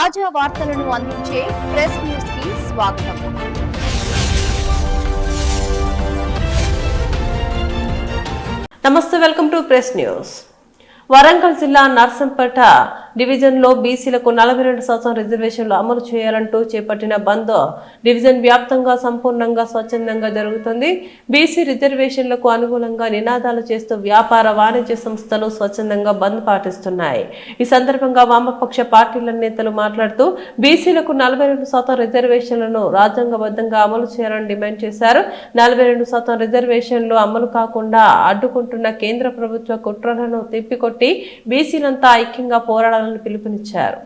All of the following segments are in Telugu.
తాజా వార్తలను అందించే ప్రెస్ న్యూస్ కి స్వాగతం. నమస్తే, welcome to press news. Warangal జిల్లా నర్సంపేట డివిజన్లో బీసీలకు 42% రిజర్వేషన్లు అమలు చేయాలంటూ చేపట్టిన బంద్ డివిజన్ వ్యాప్తంగా సంపూర్ణంగా స్వచ్ఛందంగా జరుగుతుంది. బీసీ రిజర్వేషన్లకు అనుగుణంగా నినాదాలు చేస్తూ వ్యాపార వాణిజ్య సంస్థలు స్వచ్ఛందంగా బంద్ పాటిస్తున్నాయి. ఈ సందర్భంగా వామపక్ష పార్టీల నేతలు మాట్లాడుతూ బీసీలకు 42% రిజర్వేషన్లను రాజ్యాంగబద్ధంగా అమలు చేయాలని డిమాండ్ చేశారు. 42% రిజర్వేషన్లు అమలు కాకుండా అడ్డుకుంటున్న కేంద్ర ప్రభుత్వ కుట్రలను తిప్పికొట్టి బీసీలంతా ఐక్యంగా పోరాడాలని పిలుపునిచ్చారు.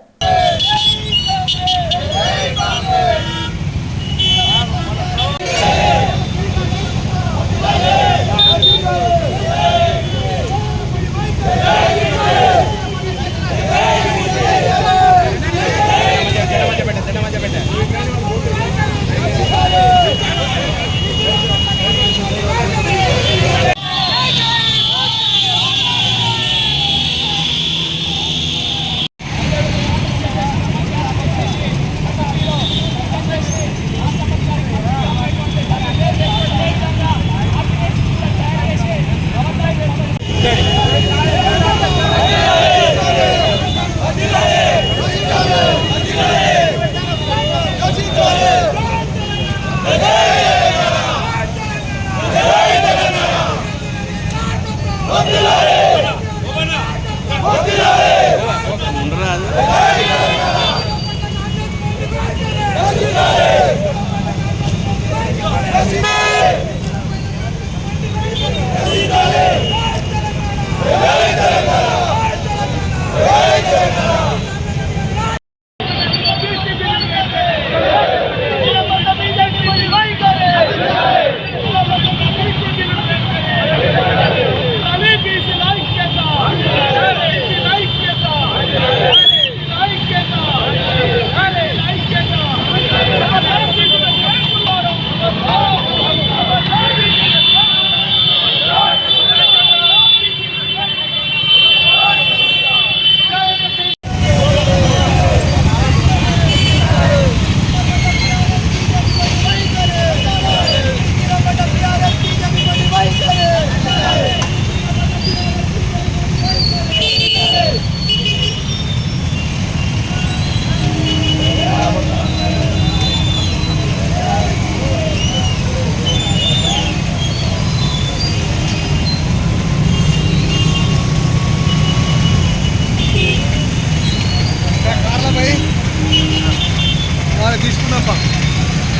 తీసుకున్నాపా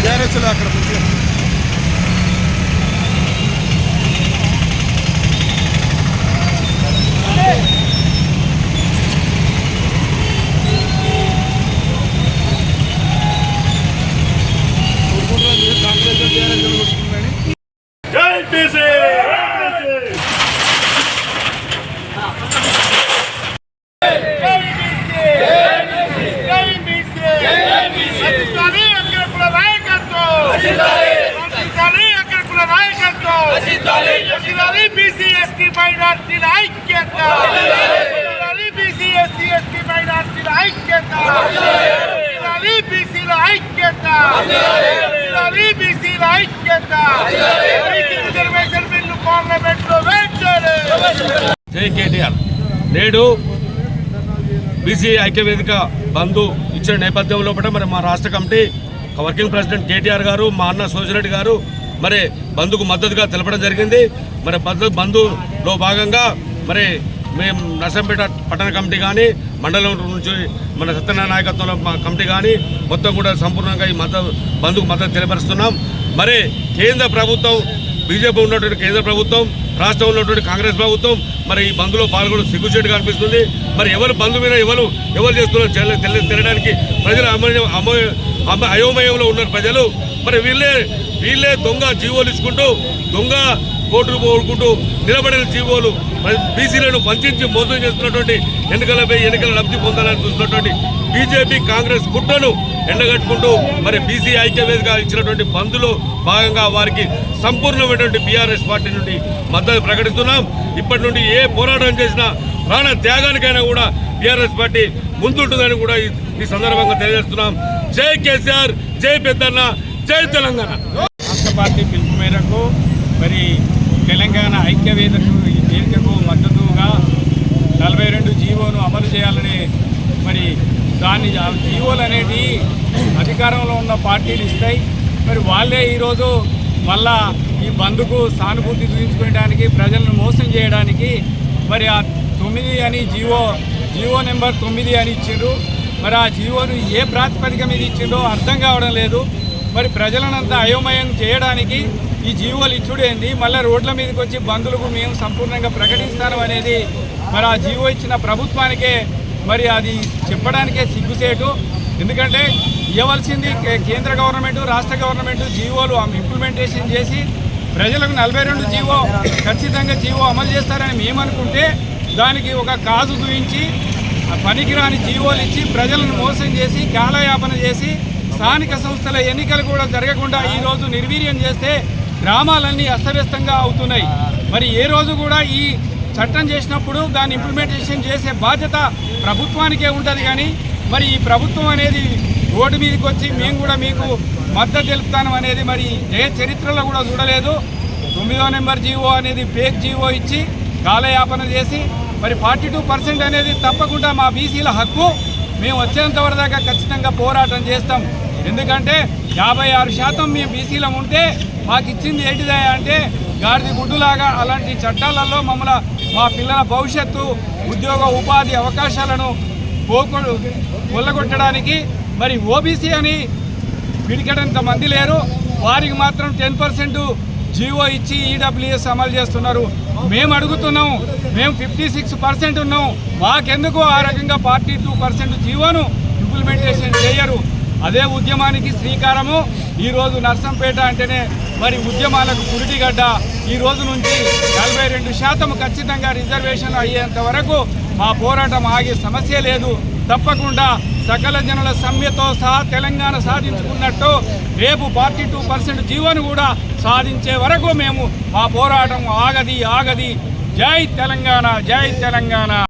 గ్యారేజ్లో అక్కడ మంచిగా జై కేటీఆర్. నేడు బీసీ ఐక్య వేదిక బంధు ఇచ్చిన నేపథ్యంలో మరి మా రాష్ట్ర కమిటీ వర్కింగ్ ప్రెసిడెంట్ కేటీఆర్ గారు, మా అన్న సోజిరెడ్డి గారు మరి బంధుకు మద్దతుగా తెలపడం జరిగింది. మరి బంధులో భాగంగా మరి మేము నర్సంపేట పట్టణ కమిటీ కానీ మండలం నుంచి మన సత్యనారాయణ నాయకత్వంలో మా కమిటీ కానీ మొత్తం కూడా సంపూర్ణంగా ఈ బంధుకు మద్దతు తెలియపరుస్తున్నాం. మరి కేంద్ర ప్రభుత్వం, బీజేపీ ఉన్నటువంటి కేంద్ర ప్రభుత్వం, రాష్ట్రంలో ఉన్నటువంటి కాంగ్రెస్ ప్రభుత్వం మరి ఈ బంధులో పాల్గొనడం సిగ్గుచేటుగా అనిపిస్తుంది. మరి ఎవరు బంధు మీద ఎవరు చేస్తున్నారో తెలియడానికి ప్రజలు అయోమయంలో ఉన్నారు ప్రజలు. మరి వీళ్ళే దొంగ జీవోలు ఇచ్చుకుంటూ, దొంగ కోర్టుకు పోడుకుంటూ నిలబడిన జీవోలు బీసీలను వంచి మోసం చేస్తున్నటువంటి ఎన్నికలపై ఎన్నికల లబ్ధి పొందాలని చూస్తున్నటువంటి బీజేపీ కాంగ్రెస్ కుట్రను ఎండగట్టుకుంటూ మరి బీసీ ఐక్య వేదిక ఇచ్చినటువంటి బంద్లో భాగంగా వారికి సంపూర్ణమైనటువంటి బీఆర్ఎస్ పార్టీ నుండి మద్దతు ప్రకటిస్తున్నాం. ఇప్పటి నుండి ఏ పోరాటం చేసినా ప్రాణ త్యాగానికైనా కూడా బీఆర్ఎస్ పార్టీ ముందుంటుందని కూడా ఈ సందర్భంగా తెలియజేస్తున్నాం. జై కేసీఆర్, జై పెద్దన్న, జై తెలంగాణ. రాష్ట్ర పార్టీ పిలుపు మేరకు మరి తెలంగాణ ఐక్య వేదికకు మద్దతుగా 42 జీవోను అమలు చేయాలని మరి దాన్ని జీవోలు అనేవి అధికారంలో ఉన్న పార్టీలు ఇస్తాయి. మరి వాళ్ళే ఈరోజు మళ్ళా ఈ బంద్కు సానుభూతి చూపించుకోవడానికి ప్రజలను మోసం చేయడానికి మరి ఆ 9 అని జీవో నెంబర్ 9 అని ఇచ్చిండ్రు. మరి ఆ జీవోను ఏ ప్రాతిపదిక మీద ఇచ్చిండో అర్థం కావడం లేదు. మరి ప్రజలనంతా అయోమయం చేయడానికి ఈ జీవోలు ఇచ్చుడేంది, మళ్ళీ రోడ్ల మీదకి వచ్చి బంధులకు మేము సంపూర్ణంగా ప్రకటిస్తాం అనేది మరి ఆ జీవో ఇచ్చిన ప్రభుత్వానికే మరి అది చెప్పడానికే సిగ్గుసేటు. ఎందుకంటే ఇవ్వవలసింది కేంద్ర గవర్నమెంట్, రాష్ట్ర గవర్నమెంట్ జీవోలు ఇంప్లిమెంటేషన్ చేసి ప్రజలకు 42 జీవో ఖచ్చితంగా జీవో అమలు చేస్తారని మేమనుకుంటే దానికి ఒక కాజు చూపించి పనికిరాని జీవోలు ఇచ్చి ప్రజలను మోసం చేసి కాలయాపన చేసి స్థానిక సంస్థల ఎన్నికలు కూడా జరగకుండా ఈరోజు నిర్వీర్యం చేస్తే గ్రామాలన్నీ అస్తవ్యస్తంగా అవుతున్నాయి. మరి ఏ రోజు కూడా ఈ చట్టం చేసినప్పుడు దాన్ని ఇంప్లిమెంటేషన్ చేసే బాధ్యత ప్రభుత్వానికే ఉంటుంది. కానీ మరి ఈ ప్రభుత్వం అనేది రోడ్డు మీదకి వచ్చి మేము కూడా మీకు మద్దతు తెలుపుతాను అనేది మరి ఏ చరిత్రలో కూడా చూడలేదు. 9వ నెంబర్ జీవో అనేది ఫేక్ జీవో ఇచ్చి కాలయాపన చేసి మరి 42% అనేది తప్పకుండా మా బీసీల హక్కు. మేము వచ్చేంత వరదాకా ఖచ్చితంగా పోరాటం చేస్తాం. ఎందుకంటే 56% మేము బీసీలం ఉంటే మాకు ఇచ్చింది ఏంటిదా అంటే గాడిది గుడ్డులాగా. అలాంటి చట్టాలలో మమ్మల్ని మా పిల్లల భవిష్యత్తు, ఉద్యోగ ఉపాధి అవకాశాలను కొల్లగొట్టడానికి మరి ఓబీసీ అని పిడికడంత మంది లేరు. వారికి మాత్రం 10% జీవో ఇచ్చి ఈడబ్ల్యూఎస్ అమలు చేస్తున్నారు. మేము అడుగుతున్నాం, మేము 56% ఉన్నాం, మాకెందుకు ఆ రకంగా 42% జీవోను ఇంప్లిమెంటేషన్ చేయరు? అదే ఉద్యమానికి శ్రీకారము. ఈరోజు నర్సంపేట అంటేనే మరి ఉద్యమాలకు కురిటిగడ్డ. ఈ రోజు నుంచి 42% ఖచ్చితంగా రిజర్వేషన్ అయ్యేంత వరకు మా పోరాటం ఆగే సమస్య లేదు. తప్పకుండా సకల జనుల సమ్మెతో సహా తెలంగాణ సాధించుకున్నట్టు రేపు 42% జీవోను కూడా సాధించే వరకు మేము మా పోరాటం ఆగది. జై తెలంగాణ, జై తెలంగాణ.